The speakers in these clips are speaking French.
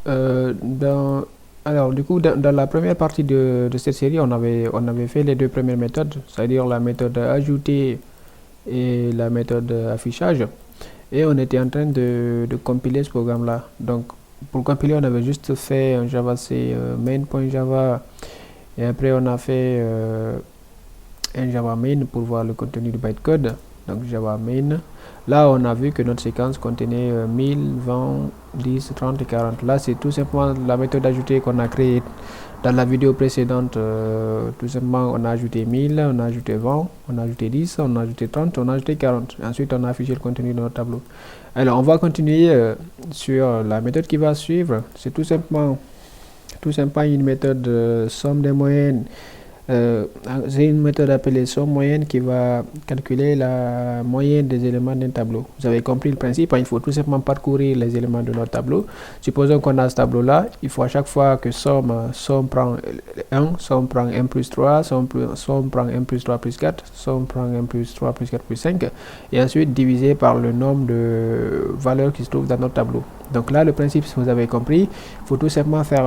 Alors, du coup, dans la première partie de cette série, on avait fait les deux premières méthodes, c'est-à-dire la méthode ajouter et la méthode affichage. Et on était en train de compiler ce programme-là. Donc, pour compiler, on avait juste fait un javac main.java et après on a fait un java main pour voir le contenu du bytecode. Donc, java main. Là, on a vu que notre séquence contenait 1000, 20, 10, 30 et 40. Là, c'est tout simplement la méthode ajoutée qu'on a créée dans la vidéo précédente. Tout simplement, on a ajouté 1000, on a ajouté 20, on a ajouté 10, on a ajouté 30, on a ajouté 40. Ensuite, on a affiché le contenu de notre tableau. Alors, on va continuer sur la méthode qui va suivre. C'est tout simplement une méthode somme des moyennes. C'est une méthode appelée somme moyenne qui va calculer la moyenne des éléments d'un tableau. Vous avez compris le principe, hein? Il faut tout simplement parcourir les éléments de notre tableau. Supposons qu'on a ce tableau-là, il faut à chaque fois que somme prend 1, somme prend 1 plus 3, somme prend 1 plus 3 plus 4, somme prend 1 plus 3 plus 4 plus 5, et ensuite diviser par le nombre de valeurs qui se trouvent dans notre tableau. Donc là, le principe, si vous avez compris, il faut tout simplement faire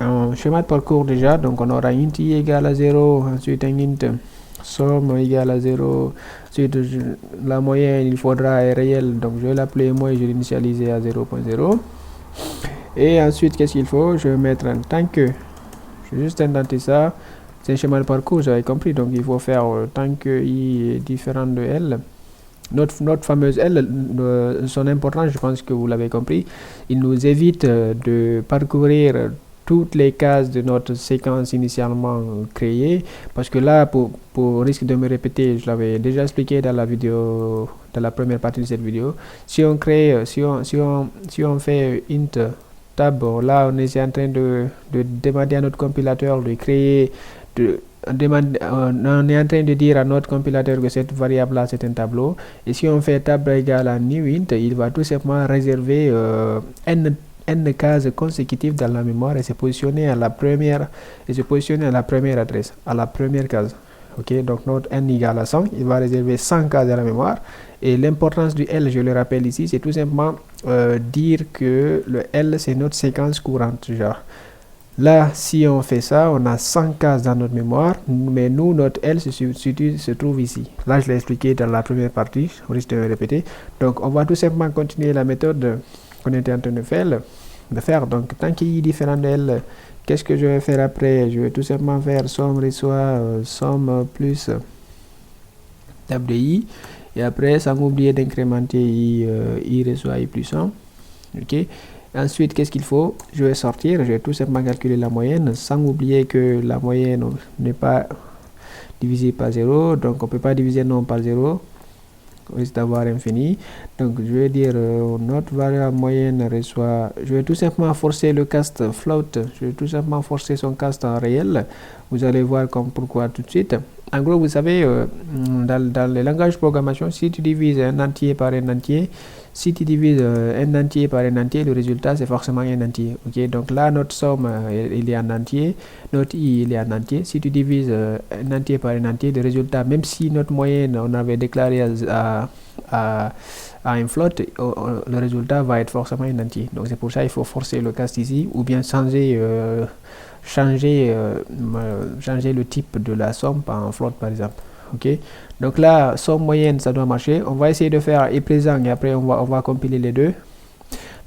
un schéma de parcours déjà. Donc on aura int i égale à 0, ensuite un int somme égale à 0, ensuite la moyenne, il faudra est réel, donc je vais l'appeler moi et je vais l'initialiser à 0.0. Et ensuite, qu'est-ce qu'il faut? Je vais mettre un tant que, je vais juste indenter ça, c'est un schéma de parcours, j'avais compris, donc il faut faire tant que i est différent de L. Notre fameuse L, son importance, je pense que vous l'avez compris, il nous évite de parcourir toutes les cases de notre séquence initialement créée, parce que là, pour risque de me répéter, je l'avais déjà expliqué dans la vidéo, dans la première partie de cette vidéo. Si on crée, si on fait int tab, là on est en train de demander à notre compilateur de créer, on est en train de dire à notre compilateur que cette variable là c'est un tableau, et si on fait tab égale à new int, il va tout simplement réserver n cases consécutives dans la mémoire et se positionner à la première adresse, à la première case. Ok, donc notre n égale à 100, il va réserver 100 cases dans la mémoire. Et l'importance du L, je le rappelle ici, c'est tout simplement dire que le L c'est notre séquence courante, genre. Là, si on fait ça, on a 100 cases dans notre mémoire, mais nous, notre L se trouve ici. Là, je l'ai expliqué dans la première partie, on risque de le répéter. Donc, on va tout simplement continuer la méthode qu'on était en train de faire. Donc, tant qu'il est différent de L, qu'est-ce que je vais faire après? Je vais tout simplement faire somme reçoit somme plus tab de i, et après, sans oublier d'incrémenter i reçoit i plus 1. Ok. Ensuite, qu'est-ce qu'il faut? Je vais sortir, je vais tout simplement calculer la moyenne, sans oublier que la moyenne n'est pas divisée par 0, donc on ne peut pas diviser non par 0, on risque d'avoir infini. Donc je vais dire notre valeur moyenne reçoit, je vais tout simplement forcer le cast float, je vais tout simplement forcer son cast en réel, vous allez voir comme pourquoi tout de suite. En gros, vous savez, dans les langages de programmation, si tu divises un entier par un entier, si tu divises un entier par un entier, le résultat c'est forcément un entier. Ok, donc là notre somme il est en entier, notre i il est en entier. Si tu divises un entier par un entier, le résultat, même si notre moyenne on avait déclaré à un float, le résultat va être forcément un entier. Donc c'est pour ça il faut forcer le cast ici, ou bien changer le type de la somme par un float par exemple. Ok, donc là somme moyenne ça doit marcher. On va essayer de faire est présent et après on va compiler les deux.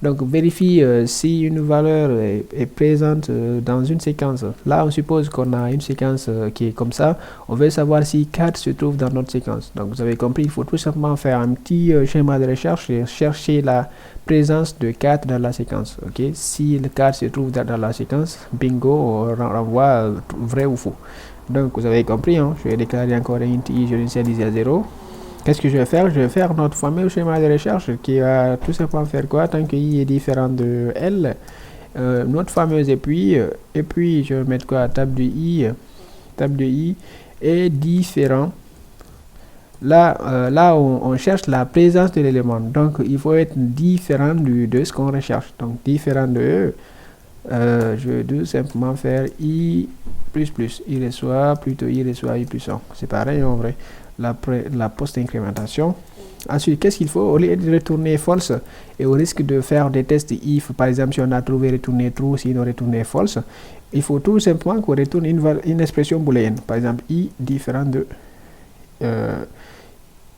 Donc vérifie si une valeur est présente dans une séquence. Là on suppose qu'on a une séquence qui est comme ça. On veut savoir si 4 se trouve dans notre séquence. Donc vous avez compris, il faut tout simplement faire un petit schéma de recherche et chercher la présence de 4 dans la séquence. Ok, si le 4 se trouve dans la séquence, bingo, on renvoie vrai ou faux. Donc vous avez compris, hein? Je vais déclarer encore un int i, je vais initialiser à 0. Qu'est-ce que je vais faire? Je vais faire notre fameux schéma de recherche qui va tout simplement faire quoi? Tant que i est différent de L, notre fameuse et puis je vais mettre quoi? Tab de i est différent. Là on cherche la présence de l'élément, donc il faut être différent de ce qu'on recherche. Donc différent de je vais tout simplement faire i++, i reçoit plutôt i reçoit i plus 1. C'est pareil en vrai. la post-incrémentation. Ensuite, qu'est-ce qu'il faut? Au lieu de retourner false et au risque de faire des tests if, par exemple, si on a trouvé retourner true, sinon retourner false, il faut tout simplement qu'on retourne une expression booléenne. Par exemple, i différent de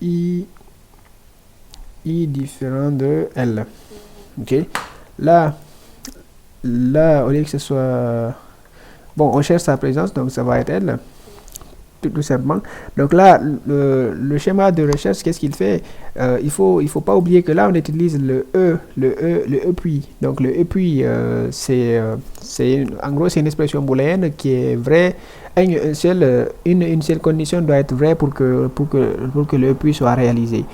i différent de L. Ok. Là, au lieu que ce soit... Bon, on cherche sa présence, donc ça va être L. Tout simplement. Donc là, le schéma de recherche, qu'est-ce qu'il fait? Il faut pas oublier que là, on utilise le E puis. Donc le E puis, en gros, c'est une expression booléenne qui est vraie. Une seule condition doit être vraie pour que le E puis soit réalisé.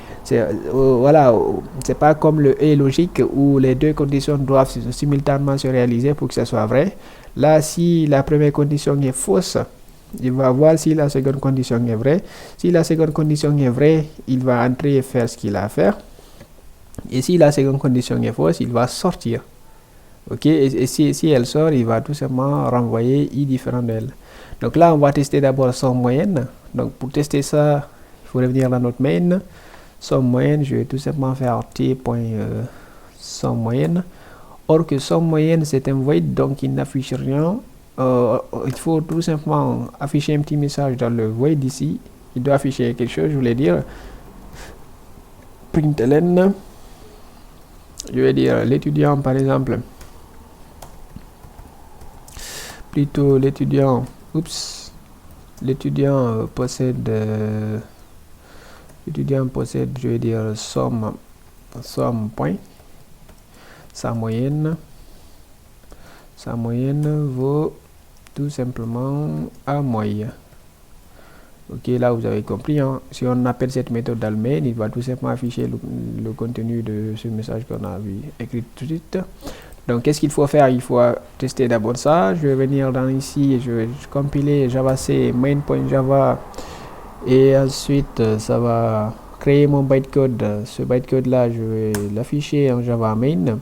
Voilà, c'est pas comme le E logique où les deux conditions doivent simultanément se réaliser pour que ça soit vrai. Là, si la première condition est fausse, il va voir si la seconde condition est vraie. Si la seconde condition est vraie, il va entrer et faire ce qu'il a à faire. Et si la seconde condition est fausse, il va sortir. Ok. Et si elle sort, il va tout simplement renvoyer i différent d'elle. Donc là, on va tester d'abord somme moyenne. Donc pour tester ça, il faut revenir dans notre main. Somme moyenne, je vais tout simplement faire t.somme moyenne. Or que somme moyenne, c'est un void, donc il n'affiche rien. Il faut tout simplement afficher un petit message dans le void ici. Il doit afficher quelque chose, je voulais dire println, je vais dire l'étudiant par exemple, plutôt l'étudiant possède je vais dire somme point, sa moyenne vaut tout simplement à moyenne. Ok, là vous avez compris, hein? Si on appelle cette méthode dans le main, il va tout simplement afficher le contenu de ce message qu'on a vu écrit tout de suite. Donc qu'est-ce qu'il faut faire? Il faut tester d'abord ça. Je vais venir dans ici et je vais compiler javac main.java et ensuite ça va créer mon bytecode. Ce bytecode là, je vais l'afficher en java main.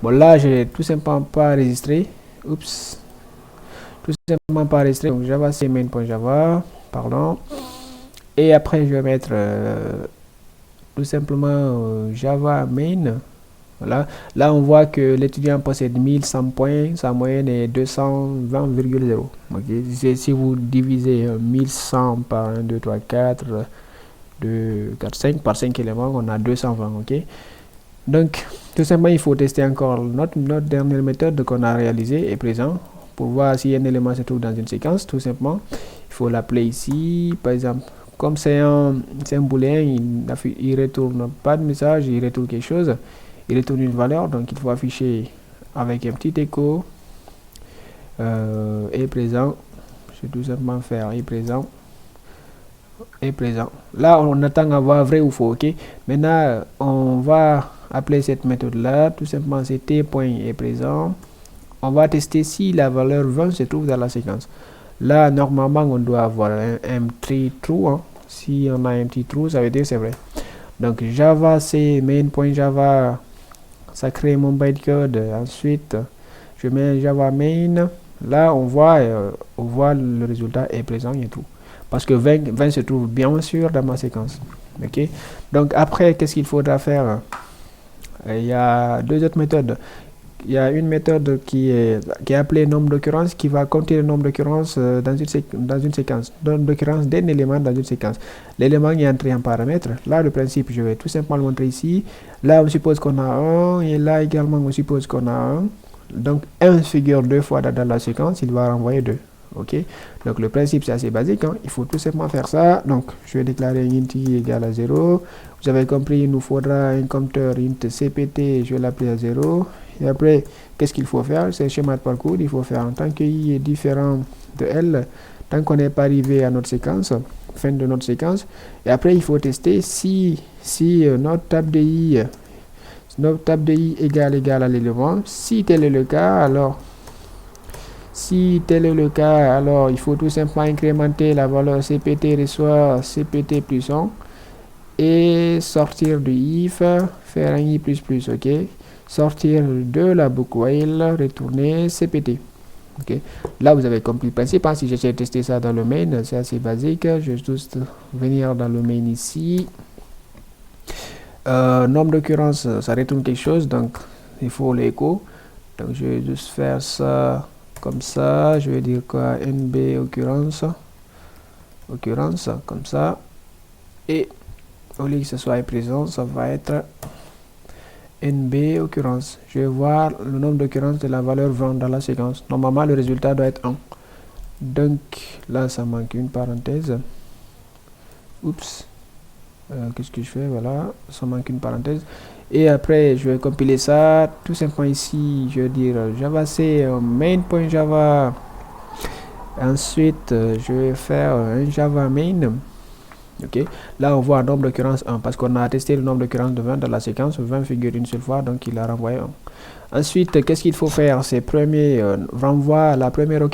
Bon, là j'ai tout simplement pas enregistré. Oups. Tout simplement pas enregistré. Donc javac main.java, pardon. Et après je vais mettre tout simplement java main. Voilà. Là on voit que l'étudiant possède 1100 points, sa moyenne est 220,0. Ok. Si vous divisez 1100 par 1, 2, 3, 4, 2, 4, 5 par 5 éléments, on a 220. Ok. Donc tout simplement il faut tester encore notre dernière méthode qu'on a réalisée et présent pour voir si un élément se trouve dans une séquence. Tout simplement il faut l'appeler ici. Par exemple, comme c'est un booléen, il retourne pas de message, il retourne quelque chose, il retourne une valeur, donc il faut afficher avec un petit écho est présent. Je vais tout simplement faire est présent. Là on attend à voir vrai ou faux. Ok. Maintenant on va appeler cette méthode là, tout simplement c'est t.est_présent. On va tester si la valeur 20 se trouve dans la séquence. Là normalement on doit avoir un petit true, hein. Si on a un petit true, ça veut dire c'est vrai. Donc java c main.java, ça crée mon bytecode. Ensuite je mets java main. Là on voit le résultat est présent et tout, parce que 20 se trouve bien sûr dans ma séquence. Ok. Donc après, qu'est-ce qu'il faudra faire? Il y a deux autres méthodes. Il y a une méthode qui est appelée nombre d'occurrence, qui va compter le nombre d'occurrences dans une séquence, nombre d'occurrences d'un élément dans une séquence. L'élément est entré en paramètre. Là le principe, je vais tout simplement le montrer ici. Là on suppose qu'on a 1 et là également on suppose qu'on a 1. Donc 1 figure deux fois dans la séquence, il va renvoyer 2. Ok. Donc le principe c'est assez basique, hein. Il faut tout simplement faire ça. Donc je vais déclarer int i égale à 0. Vous avez compris, il nous faudra un compteur int cpt, je vais l'appeler à 0. Et après, qu'est-ce qu'il faut faire? C'est un schéma de parcours. Il faut faire en tant que i est différent de L, tant qu'on n'est pas arrivé à notre séquence, fin de notre séquence. Et après il faut tester si notre table de i égale à l'élément. Si tel est le cas, alors il faut tout simplement incrémenter la valeur cpt reçoit cpt plus 1 et sortir du if, faire un i++, ok. Sortir de la boucle while, retourner cpt. Ok, là vous avez compris le principe. Si j'essaie de tester ça dans le main, c'est assez basique. Je vais juste venir dans le main ici. Nombre d'occurrences, ça retourne quelque chose, donc il faut l'écho. Donc je vais juste faire ça comme ça. Je vais dire quoi, NB occurrence comme ça. Et au lieu que ce soit présent, ça va être NB occurrence. Je vais voir le nombre d'occurrences de la valeur 20 dans la séquence. Normalement, le résultat doit être 1. Donc là, ça manque une parenthèse. Oups. Qu'est-ce que je fais? Voilà, ça manque une parenthèse. Et après, je vais compiler ça tout simplement ici. Je vais dire java c main.java. Ensuite, je vais faire un java main. Ok, là on voit un nombre d'occurrences 1 parce qu'on a testé le nombre d'occurrences de 20 dans la séquence. 20 figure une seule fois, donc il a renvoyé 1. Ensuite, qu'est-ce qu'il faut faire? C'est premier renvoi la première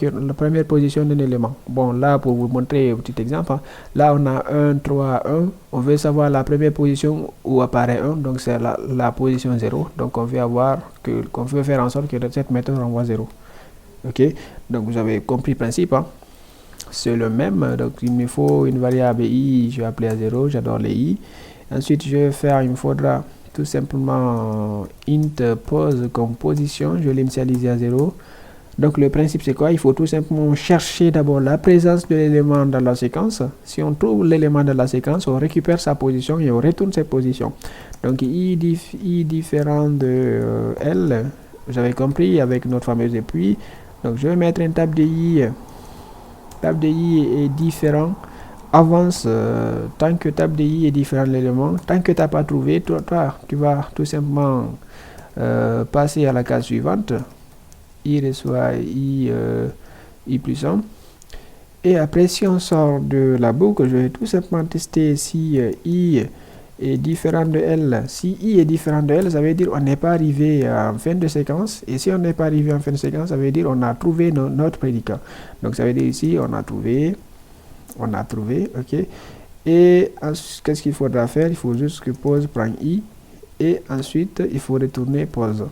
position d'un élément. Bon, là pour vous montrer un petit exemple, là on a 1, 3, 1. On veut savoir la première position où apparaît 1, donc c'est la position 0. Donc on veut faire en sorte que cette méthode renvoie 0. Ok, donc vous avez compris le principe. C'est le même, donc il me faut une variable i, je vais appeler à 0, j'adore les i. Ensuite je vais faire, il me faudra tout simplement int pose comme position, je vais l'initialiser à 0. Donc le principe c'est quoi? Il faut tout simplement chercher d'abord la présence de l'élément dans la séquence. Si on trouve l'élément dans la séquence, on récupère sa position et on retourne cette position. Donc i différent de L, vous avez compris avec notre fameuse et puis. Donc je vais mettre un tab de i. Tab de i est différent. Avance tant que tab de i est différent de l'élément. Tant que tu n'as pas trouvé, toi, tu vas tout simplement passer à la case suivante. I reçoit i plus 1. Et après, si on sort de la boucle, je vais tout simplement tester si i est différent de L. Si i est différent de L, ça veut dire on n'est pas arrivé en fin de séquence. Et si on n'est pas arrivé en fin de séquence, ça veut dire on a trouvé notre prédicat. Donc ça veut dire ici, on a trouvé, ok. Et qu'est-ce qu'il faudra faire? Il faut juste que pose prenne i. Et ensuite, il faut retourner pose.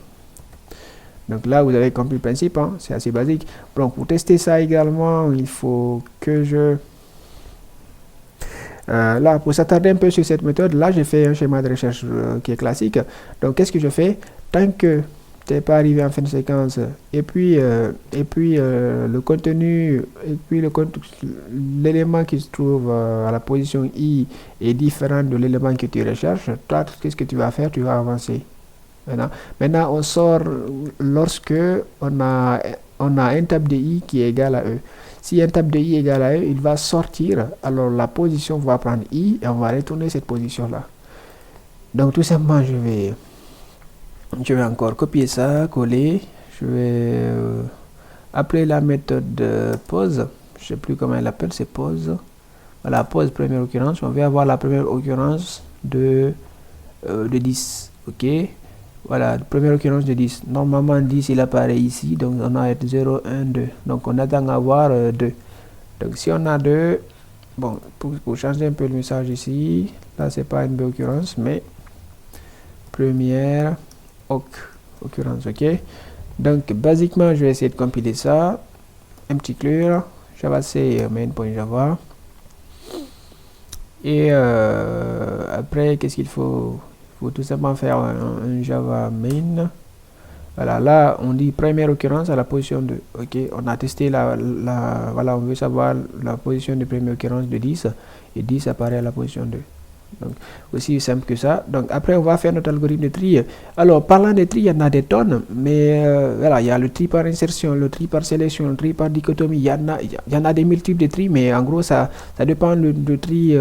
Donc là, vous avez compris le principe, c'est assez basique. Donc pour tester ça également, il faut que je... là, pour s'attarder un peu sur cette méthode, là, j'ai fait un schéma de recherche qui est classique. Donc, qu'est-ce que je fais? Tant que tu n'es pas arrivé en fin de séquence, et puis le contenu, et puis l'élément qui se trouve à la position i est différent de l'élément que tu recherches, toi, qu'est-ce que tu vas faire? Tu vas avancer. Maintenant, on sort lorsque on a un tab de i qui est égal à e. Si un tab de i est égal à e, il va sortir. Alors la position va prendre i et on va retourner cette position-là. Donc tout simplement, je vais encore copier ça, coller. Je vais appeler la méthode pose. Je ne sais plus comment elle appelle, c'est pose. Voilà, pose première occurrence. On va avoir la première occurrence de 10. Ok. Voilà, première occurrence de 10. Normalement, 10, il apparaît ici. Donc, on a 0, 1, 2. Donc, on attend à avoir 2. Donc, si on a 2, bon, pour changer un peu le message ici, là, c'est pas une belle occurrence, mais première occurrence, ok? Donc, basiquement, je vais essayer de compiler ça. Un petit clear, java c main.java. Et après, qu'est-ce qu'il faut? Il faut tout simplement faire un java main. Voilà, là on dit première occurrence à la position 2. Ok, on a testé voilà, on veut savoir la position de première occurrence de 10 et 10 apparaît à la position 2. Donc aussi simple que ça. Donc après on va faire notre algorithme de tri. Alors parlant de tri, il y en a des tonnes, mais voilà, il y a le tri par insertion, le tri par sélection, le tri par dichotomie. Il y en a des multiples de tri, mais en gros ça dépend du tri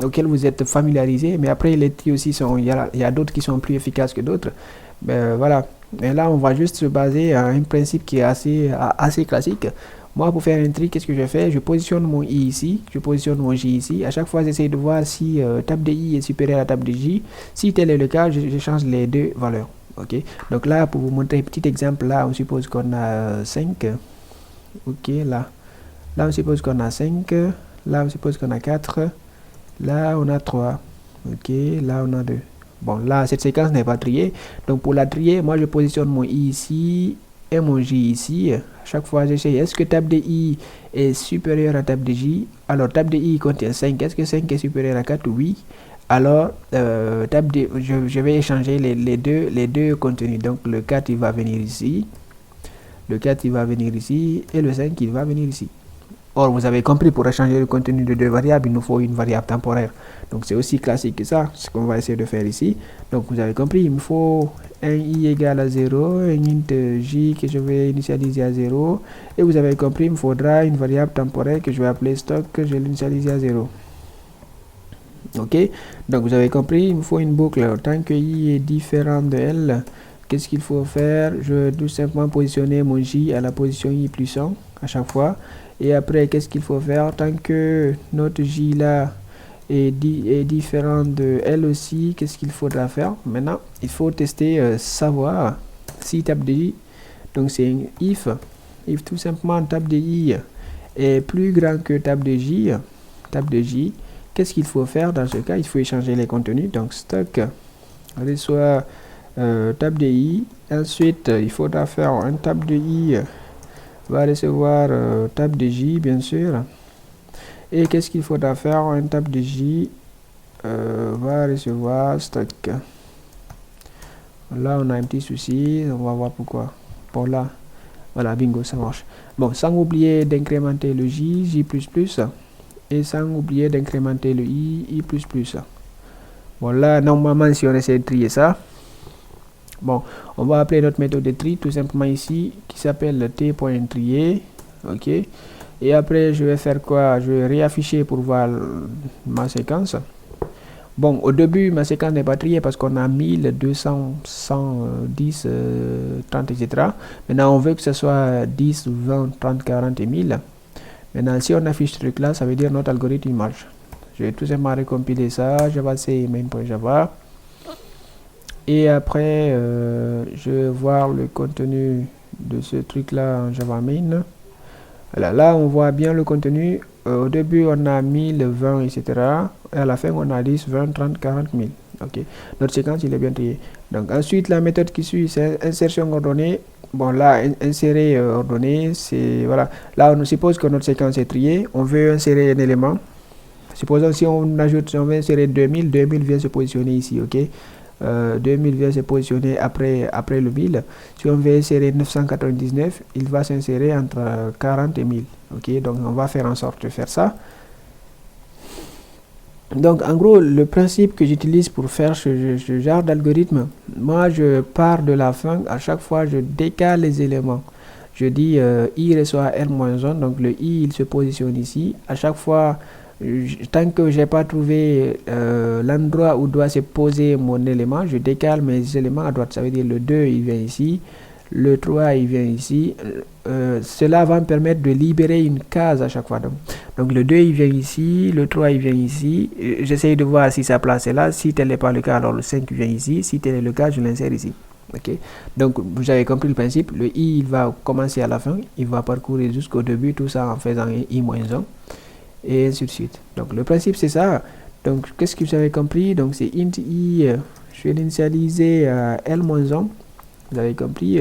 auquel vous êtes familiarisé. Mais après les tri aussi il y a d'autres qui sont plus efficaces que d'autres. Voilà. Mais là on va juste se baser à un principe qui est assez classique. Moi, pour faire un tri, qu'est-ce que je fais? Je positionne mon i ici, je positionne mon j ici. À chaque fois, j'essaie de voir si table de i est supérieur à table de j. Si tel est le cas, je change les deux valeurs. Ok. Donc là, pour vous montrer un petit exemple, là, on suppose qu'on a 5. Ok, là on suppose qu'on a 5. Là, on suppose qu'on a 4. Là, on a 3. Ok, là, on a 2. Bon, là, cette séquence n'est pas triée. Donc, pour la trier, moi, je positionne mon i ici. et mon J ici. À chaque fois, j'essaie, est-ce que tab de I est supérieur à tab de J? Alors, tab de I contient 5. Est-ce que 5 est supérieur à 4? Oui. Alors, tab de, je vais échanger les deux contenus. Donc, le 4, il va venir ici. Le 4, il va venir ici. Et le 5, il va venir ici. Or, vous avez compris, pour échanger le contenu de deux variables, il nous faut une variable temporaire. Donc, c'est aussi classique que ça, ce qu'on va essayer de faire ici. Donc, vous avez compris, il me faut un i égale à 0, un int j que je vais initialiser à 0. Et vous avez compris, il me faudra une variable temporaire que je vais appeler stock, que je vais l'initialiser à 0. Ok, donc vous avez compris, il me faut une boucle. Alors, tant que i est différent de l, qu'est-ce qu'il faut faire? Je vais tout simplement positionner mon j à la position i plus 1 à chaque fois. Et après, qu'est-ce qu'il faut faire? Tant que notre j là est différent de l aussi, qu'est-ce qu'il faudra faire? Maintenant, il faut tester, savoir si tab de i, donc c'est if tout simplement tab de i est plus grand que tab de j, qu'est-ce qu'il faut faire dans ce cas? Il faut échanger les contenus. Donc stock reçoit tab de i. Ensuite, il faudra faire un tab de i va recevoir tab de j, bien sûr. Et qu'est-ce qu'il faudra faire? Un tab de j va recevoir stock. Là, on a un petit souci. On va voir pourquoi. Bon, là, voilà, bingo, ça marche. Bon, sans oublier d'incrémenter le j, et sans oublier d'incrémenter le i. Bon, là, normalement, si on essaie de trier ça, bon, on va appeler notre méthode de tri tout simplement ici, qui s'appelle t.trier. Ok. Et après, je vais faire quoi? Je vais réafficher pour voir ma séquence. Bon, au début, ma séquence n'est pas triée parce qu'on a 1000, 200, 110, 30, etc. Maintenant, on veut que ce soit 10, 20, 30, 40 et 1000. Maintenant, si on affiche ce truc-là, ça veut dire notre algorithme marche. Je vais tout simplement recompiler ça. Java C main.java. Et après, je vais voir le contenu de ce truc-là en Java main. Voilà, là, on voit bien le contenu. Au début, on a 1000, 20, etc. Et à la fin, on a 10, 20, 30, 40 000. Ok, notre séquence, il est bien trié. Donc, ensuite, la méthode qui suit, c'est insertion ordonnée. Bon, là, insérer ordonnée, c'est, voilà. Là, on suppose que notre séquence est triée. On veut insérer un élément. Supposons si on ajoute, si on veut insérer 2000, 2000 vient se positionner ici, ok. 2000 vient se positionner après le 1000. Si on veut insérer 999, il va s'insérer entre 40 et 1000. Ok, donc on va faire en sorte de faire ça. Donc en gros, le principe que j'utilise pour faire ce genre d'algorithme, moi je pars de la fin, à chaque fois je décale les éléments. Je dis i reçoit r-1, donc le i il se positionne ici. À chaque fois, tant que j'ai pas trouvé l'endroit où doit se poser mon élément, je décale mes éléments à droite. Ça veut dire le 2 il vient ici, le 3 il vient ici. Cela va me permettre de libérer une case à chaque fois. Donc le 2 il vient ici, le 3 il vient ici. J'essaye de voir si sa place est là. Si tel n'est pas le cas, alors le 5 vient ici. Si tel est le cas, je l'insère ici. Ok, donc vous avez compris le principe. Le i il va commencer à la fin, il va parcourir jusqu'au début, tout ça en faisant i-1 et ainsi de suite. Donc le principe c'est ça. Donc qu'est-ce que vous avez compris? Donc c'est int i, je vais l'initialiser à l-1. Vous avez compris.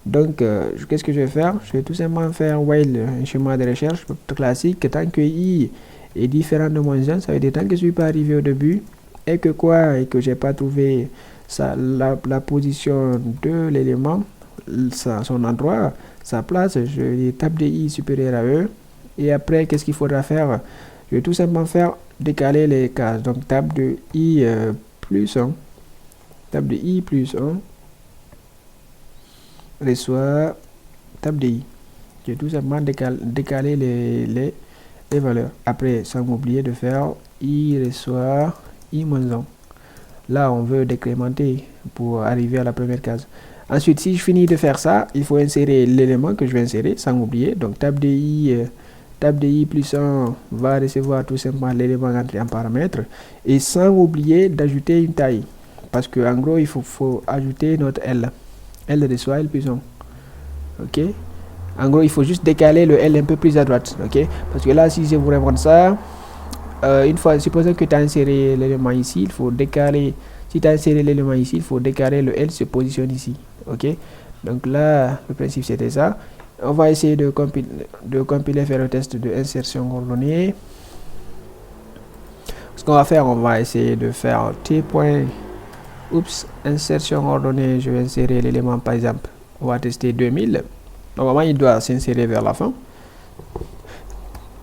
Donc qu'est-ce que je vais faire? Je vais tout simplement faire while, un schéma de recherche classique. Tant que i est différent de -1, ça veut dire tant que je suis pas arrivé au début et que quoi, et que j'ai pas trouvé ça, la position de l'élément, son endroit, sa place, je vais tab de i supérieur à e. Et après, qu'est-ce qu'il faudra faire? Je vais tout simplement faire décaler les cases. Donc, tab de i plus 1. Tab de i plus 1 reçoit tab de i. Je vais tout simplement décaler les valeurs. Après, sans oublier de faire i reçoit i-1. Là, on veut décrémenter pour arriver à la première case. Ensuite, si je finis de faire ça, il faut insérer l'élément que je vais insérer, sans oublier. Donc, tab de i plus 1 va recevoir tout simplement l'élément entré en paramètre. Et sans oublier d'ajouter une taille. Parce que en gros, il faut ajouter notre L. L reçoit L plus 1. Ok. En gros, il faut juste décaler le L un peu plus à droite. Ok. Parce que là, si je vous remonte ça, une fois, supposons que tu as inséré l'élément ici, il faut décaler. Si tu as inséré l'élément ici, il faut décaler le L se positionne ici. Ok. Donc là, le principe c'était ça. On va essayer de compiler, faire le test de insertion ordonnée. Ce qu'on va faire, on va essayer de faire insertion ordonnée. Je vais insérer l'élément, par exemple, on va tester 2000. Normalement, il doit s'insérer vers la fin.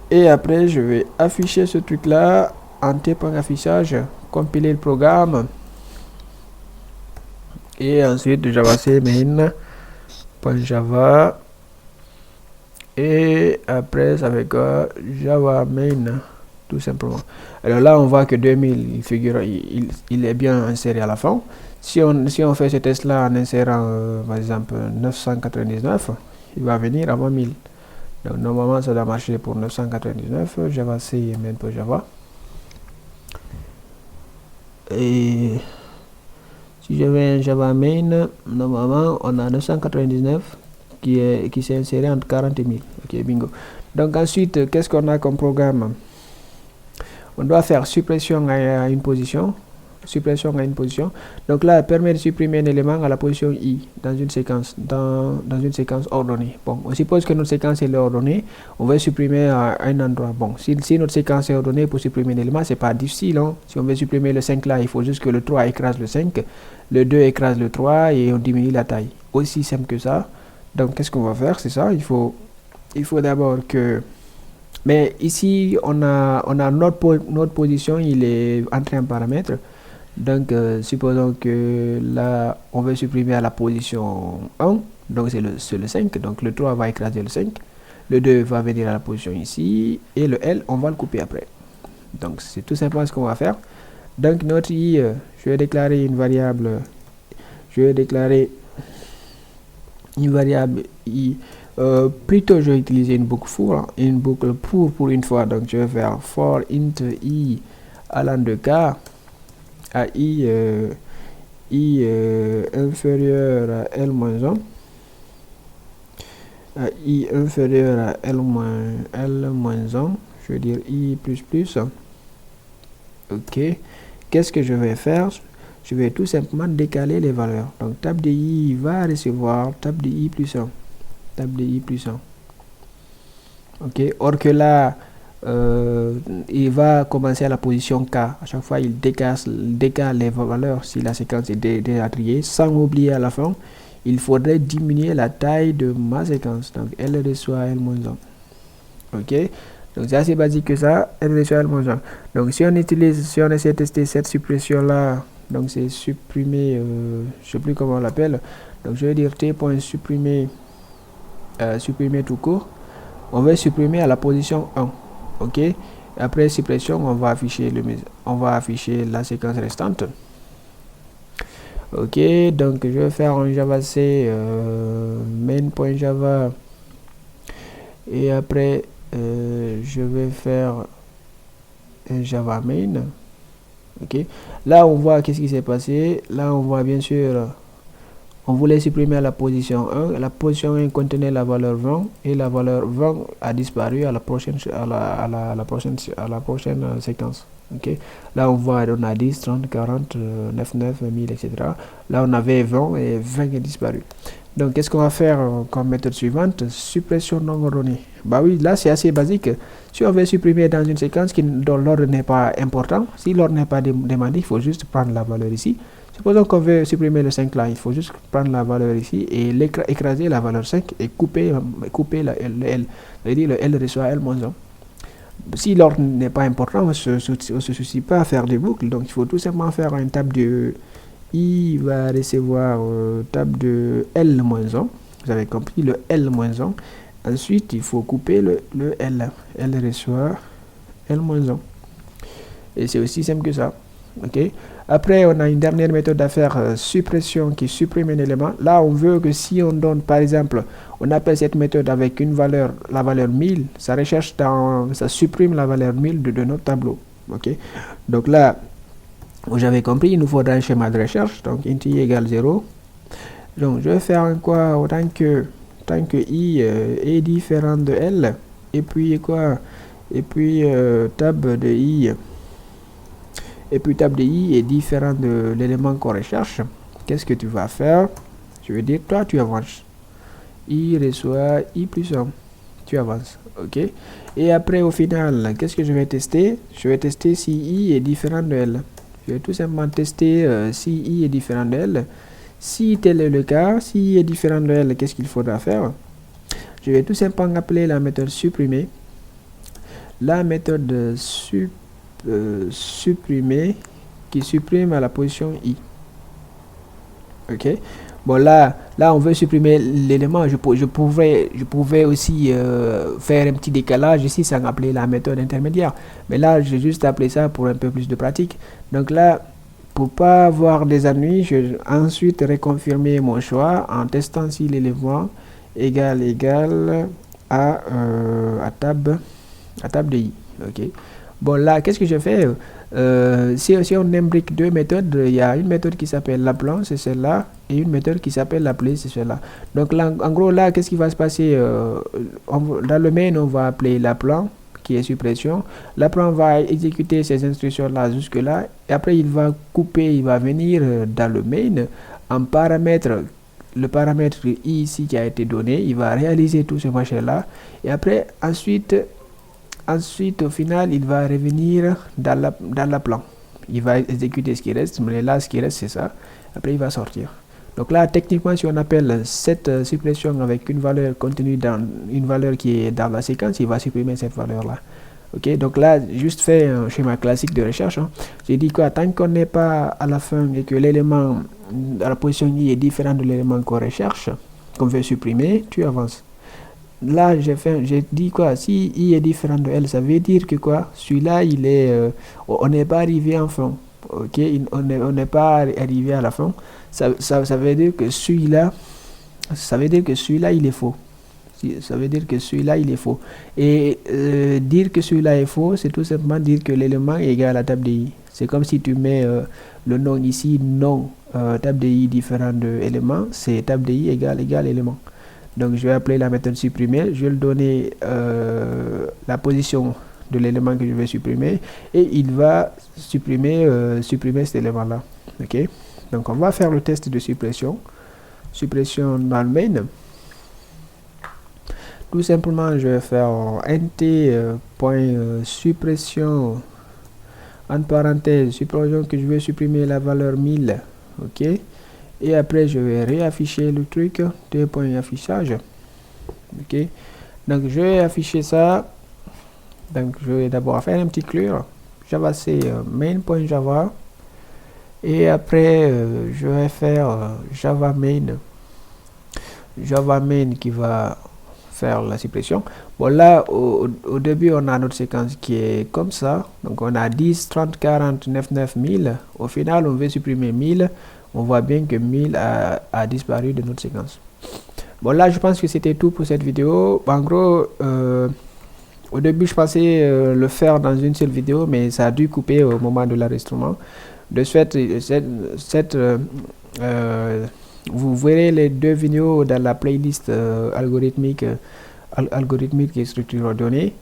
Et après, je vais afficher ce truc-là en t.affichage, compiler le programme. Et ensuite, JavaC main.java. Et après, ça fait quoi? Java main, tout simplement. Alors là, on voit que 2000, il est bien inséré à la fin. Si on fait ce test-là en insérant, par exemple, 999, il va venir avant 1000. Donc normalement, ça doit marcher pour 999, JavaC main.java. Et si je vais en Java main, normalement, on a 999 qui s'est inséré entre 40 et 1000. Ok, bingo. Donc ensuite, qu'est-ce qu'on a comme programme? On doit faire suppression à une position. Suppression à une position. Donc là, permet de supprimer un élément à la position i dans une séquence, dans une séquence ordonnée. Bon, on suppose que notre séquence est ordonnée. On va supprimer à un endroit. Bon, si notre séquence est ordonnée pour supprimer un élément, c'est pas difficile. Hein? Si on veut supprimer le 5 là, il faut juste que le 3 écrase le 5, le 2 écrase le 3 et on diminue la taille. Aussi simple que ça. Donc, qu'est-ce qu'on va faire? C'est ça. Il faut d'abord que... Mais ici, on a notre position, il est entré en paramètre. Donc, supposons que là, on veut supprimer à la position 1. Donc, c'est le 5. Donc, le 3 va écraser le 5. Le 2 va venir à la position ici. Et le L, on va le couper après. Donc, c'est tout simplement ce qu'on va faire. Donc, notre I, je vais déclarer une variable. Je vais déclarer une variable I. Plutôt, je vais utiliser une boucle for, une boucle pour une fois. Donc, je vais faire for int I allant de k à I inférieur à L-1, à I inférieur à L-1, je veux dire I++. Ok, qu'est-ce que je vais faire? Je vais tout simplement décaler les valeurs. Donc, tab de I va recevoir tab de I plus 1. Tab de I plus 1. Ok, or que là, il va commencer à la position K. À chaque fois, il décale les valeurs si la séquence est déjà triée. Sans oublier à la fin, il faudrait diminuer la taille de ma séquence. Donc, L reçoit L-1. Ok, donc c'est assez basique que ça. L reçoit L-1. Donc, si on essaie de tester cette suppression-là, donc c'est supprimer, je sais plus comment on l'appelle. Donc, je vais dire t.supprimer, supprimer tout court. On va supprimer à la position 1. Ok, après suppression, on va afficher la séquence restante. Ok, donc je vais faire un JavaC main.java et après je vais faire un Java main. Ok, là on voit qu'est-ce qui s'est passé. Là on voit bien sûr, on voulait supprimer à la position 1. La position 1 contenait la valeur 20 et la valeur 20 a disparu à la prochaine séquence. Ok, là on voit on a 10, 30, 40, 99, 1000, etc. Là on avait 20 et 20 est disparu. Donc qu'est-ce qu'on va faire comme méthode suivante? Suppression non ordonnée. Bah oui, là c'est assez basique. Si on veut supprimer dans une séquence dont l'ordre n'est pas important, si l'ordre n'est pas demandé, il faut juste prendre la valeur ici. Supposons qu'on veut supprimer le 5 là, il faut juste prendre la valeur ici et écraser la valeur 5 et couper le L. C'est-à-dire le L reçoit L-1. Si l'ordre n'est pas important, on ne se soucie pas à faire des boucles. Donc il faut tout simplement faire un tab de I va recevoir tab de L-1. Vous avez compris, le L-1. Ensuite, il faut couper le L. L reçoit L-1. Et c'est aussi simple que ça. Ok. Après, on a une dernière méthode à faire, suppression, qui supprime un élément. Là, on veut que si on donne, par exemple, on appelle cette méthode avec une valeur, la valeur 1000, ça supprime la valeur 1000 de notre tableau. Ok. Donc là, vous avez compris, il nous faudra un schéma de recherche. Donc, int i égale 0. Donc, je vais faire quoi? Autant que i est différent de L. Et puis quoi? Et puis tab de i. Et puis tab de i est différent de l'élément qu'on recherche. Qu'est-ce que tu vas faire? Je veux dire, toi, tu avances. I reçoit I plus 1. Tu avances. OK? Et après, au final, qu'est-ce que je vais tester? Je vais tester si I est différent de L. Je vais tout simplement tester si I est différent de L. Si tel est le cas, si I est différent de L, qu'est-ce qu'il faudra faire? Je vais tout simplement appeler la méthode supprimer. La méthode supprimer qui supprime à la position I. OK? Bon, là on veut supprimer l'élément. Je pouvais aussi faire un petit décalage ici sans appeler la méthode intermédiaire. Mais là, j'ai juste appelé ça pour un peu plus de pratique. Donc là, pour pas avoir des ennuis, je vais ensuite reconfirmer mon choix en testant si l'élément égal à table de I. OK? Bon, là, qu'est-ce que je fais? Si on imbrique deux méthodes, il y a une méthode qui s'appelle l'appelant, c'est celle-là, et une méthode qui s'appelle l'appeler, c'est celle-là. Donc là, en gros, là, qu'est-ce qui va se passer? Dans le main, on va appeler l'appelant, qui est suppression. L'appelant va exécuter ces instructions-là jusque-là, et après, il va couper, il va venir dans le main, en paramètre, le paramètre I ici qui a été donné, il va réaliser tout ce machin-là, et après, ensuite, au final, il va revenir dans l'appelant. Il va exécuter ce qui reste, mais là, ce qui reste, c'est ça. Après, il va sortir. Donc là, techniquement, si on appelle cette suppression avec une valeur contenue dans une valeur qui est dans la séquence, il va supprimer cette valeur-là. Ok, donc là, juste fait un schéma classique de recherche. J'ai dit quoi, tant qu'on n'est pas à la fin et que l'élément à la position I est différent de l'élément qu'on recherche, qu'on veut supprimer, tu avances. Là, j'ai dit quoi, si I est différent de L, ça veut dire que quoi, celui-là, on n'est pas arrivé en fin. Ok, on n'est pas arrivé à la fin. Ça veut dire que celui-là, il est faux. Ça veut dire que celui-là, il est faux. Et dire que celui-là est faux, c'est tout simplement dire que l'élément est égal à table de I. C'est comme si tu mets le nom ici, non, table de I différent de élément, c'est table de I égal élément. Donc je vais appeler la méthode supprimer, je vais lui donner la position de l'élément que je vais supprimer et il va supprimer cet élément-là. Ok? Donc on va faire le test de suppression. Suppression dans le main. Tout simplement, je vais faire int.suppression en parenthèse, supposons que je vais supprimer la valeur 1000. Ok? Et après, je vais réafficher le truc, affichage. Ok, donc je vais afficher ça. Donc je vais d'abord faire un petit clear. Java C main.java. Et après, je vais faire Java main qui va faire la suppression. Bon, là, au début, on a notre séquence qui est comme ça. Donc on a 10, 30, 40, 9, 1000. Au final, on veut supprimer 1000. On voit bien que 1000 a disparu de notre séquence. Bon, là, je pense que c'était tout pour cette vidéo. En gros, au début, je pensais le faire dans une seule vidéo, mais ça a dû couper au moment de l'enregistrement. De ce fait, vous verrez les deux vidéos dans la playlist algorithmique et structure ordonnée.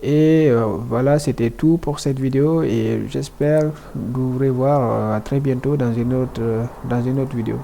Et voilà, c'était tout pour cette vidéo et j'espère vous revoir à très bientôt dans une autre vidéo.